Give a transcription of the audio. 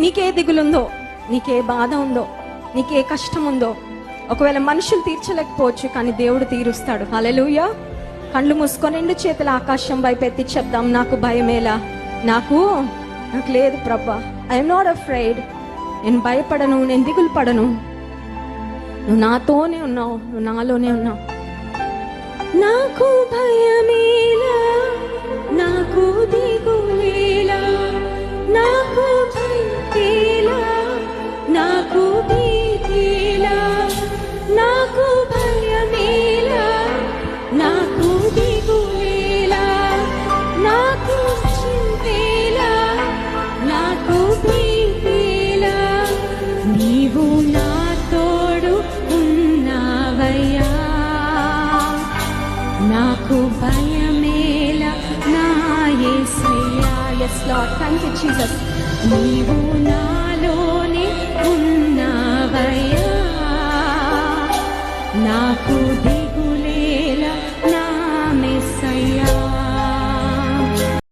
నీకే దిగులుందో, నీకే బాధ ఉందో, నీకే కష్టం ఉందో, ఒకవేళ మనుషులు తీర్చలేకపోవచ్చు, కానీ దేవుడు తీరుస్తాడు. హల్లెలూయా. కళ్ళు మూసుకొని 2 చేతుల ఆకాశం వైపు ఎత్తి చెప్దాం, నాకు భయమేలా, నాకు లేదు ప్రభా, ఐఎమ్ నాట్ అఫ్రైడ్. నేను భయపడను, నేను దిగులు పడను. నువ్వు నాతోనే ఉన్నావు, నువ్వు నాలోనే ఉన్నావు. నాకు భయమేలా, నాకు దిగులేలా, నాకు భయమేలా, నాకు భీతిలా, నాకు భయమేలా, నాకు దిగులేలా, నాకు చింతేలా, నాకు భీతిలా, నీవు నా తోడు ఉన్నావయ్యా. నాకు భయమేలా నా యేసయ్యా. yes lord, thank you jesus. నీవు నాలోనే ఉన్నావయ్యా. నాకు